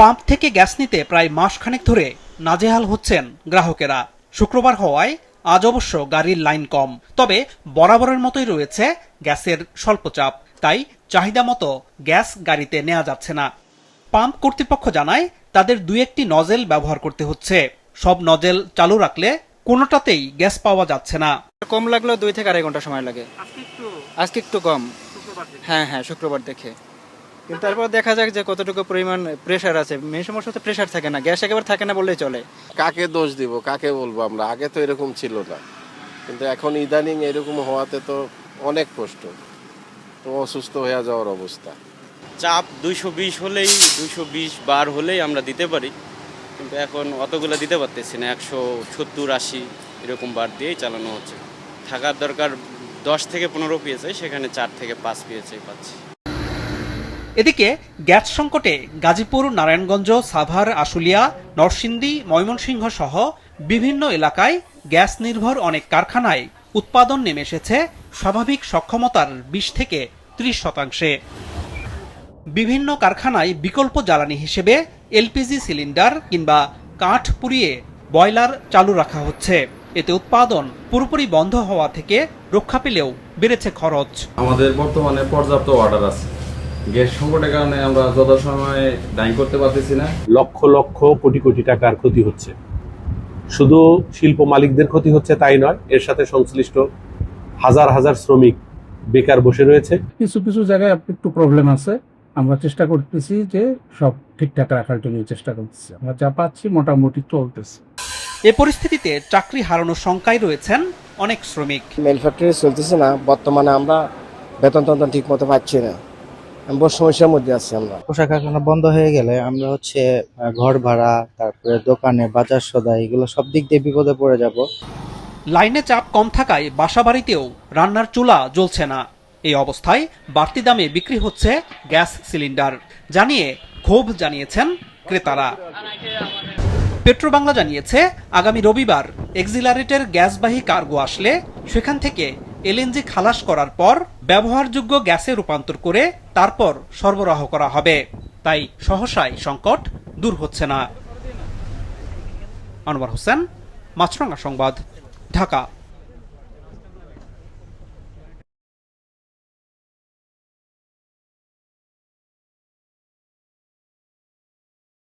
Pump থেকে gas নিতে প্রায় মাসখানেক ধরে নাজেহাল হচ্ছেন গ্রাহকেরা। শুক্রবার হওয়ায় আজ অবশ্য গাড়ির লাইন কম, তবে বরাবরের মতোই রয়েছে গ্যাসের স্বল্প চাপ, তাই চাহিদা মতো গ্যাস গাড়িতে নেওয়া যাচ্ছে না। পাম্প কর্তৃপক্ষ জানায় তাদের 2-1টি নজেল ব্যবহার করতে হচ্ছে। সব নজেল চালু রাখলে কোনোটাতেই গ্যাস পাওয়া যাচ্ছে না। কম লাগলেও 2 থেকে 2.5 ঘন্টা সময় লাগে। আজকে একটু কম। হ্যাঁ, শুক্রবার দেখে। কিন্তু তারপর দেখা যাক যে কতটুকু পরিমাণ প্রেসার আছে। মেন সমস্যা তো প্রেসার থাকে না, গ্যাস একেবারে থাকে না বললেই চলে। কাকে দোষ দিব, কাকে বলবো আমরা? আগে তো এরকম ছিল না, কিন্তু এখন ইদানিং এরকম হওয়াতে তো অনেক কষ্ট, তো অসুস্থ হয়ে যাওয়ার অবস্থা। চাপ 220 হলেই 220 বার হলেই আমরা দিতে পারি, কিন্তু এখন অতগুলো দিতে পারতেছি না। 170-80 এরকম বার দিয়েই চালানো হচ্ছে। থাকার দরকার 10 থেকে 15 পিএসআই, সেখানে 4 থেকে 5 পিএসআই পাচ্ছি। এদিকে গ্যাস সংকটে গাজীপুর, নারায়ণগঞ্জ, সাভার, আশুলিয়া, নরসিংদী, ময়মনসিংহ সহ বিভিন্ন এলাকায় গ্যাস নির্ভর অনেক কারখানায় উৎপাদন নেমে এসেছে স্বাভাবিক সক্ষমতার 20 থেকে 30%। বিভিন্ন কারখানায় বিকল্প জ্বালানি হিসেবে এলপিজি সিলিন্ডার কিংবা কাঠ পুড়িয়ে বয়লার চালু রাখা হচ্ছে। এতে উৎপাদন পুরোপুরি বন্ধ হওয়া থেকে রক্ষা পেলেও বেড়েছে খরচ। আমাদের বর্তমানে পর্যাপ্ত অর্ডার আছে। গ্যাস সংকটের কারণে আমরা যথাসময়ে ডাইং করতে পারতেছি না। লক্ষ লক্ষ কোটি কোটি টাকার ক্ষতি হচ্ছে। শুধু শিল্প মালিকদের ক্ষতি হচ্ছে তাই নয়, এর সাথে সংশ্লিষ্ট হাজার হাজার শ্রমিক বেকার বসে রয়েছে। কিছু কিছু জায়গায় একটু প্রবলেম আছে, আমরা চেষ্টা করতেছি যে সব ঠিকঠাক রাখার জন্য চেষ্টা করতেছি। আমরা যা পাচ্ছি মোটামুটি চলতেছে। এ পরিস্থিতিতে চাকরি হারানোর শঙ্কায় রয়েছেন অনেক শ্রমিক। ম্যানুফ্যাক্চারিং চলতেছে না, বর্তমানে আমরা বেতন ঠিক মতো পাচ্ছি না, বড় সমস্যার মধ্যে আছি আমরা। পোশাক কারখানা বন্ধ হয়ে গেলে আমরা ঘর ভাড়া, তারপরে দোকানে বাজার সদাই, এগুলো সব দিক দিয়ে বিপদে পড়ে যাব। লাইনে চাপ কম থাকায় বাসাবাড়িতেও রান্নার চুলা জ্বলছে না। এই অবস্থায় বাড়তি দামে বিক্রি হচ্ছে গ্যাস সিলিন্ডার জানিয়ে ক্ষোভ জানিয়েছেন ক্রেতারা। পেট্রোবাংলা জানিয়েছে আগামী রবিবার এক্সিলারেটের গ্যাসবাহী কার্গো আসলে সেখান থেকে এলএনজি খালাস করার পর ব্যবহারযোগ্য গ্যাসে রূপান্তর করে তারপর সরবরাহ করা হবে। তাই সহসায় সংকট দূর হচ্ছে না। আনোয়ার হোসেন, মাছরাঙা সংবাদ, ঢাকা।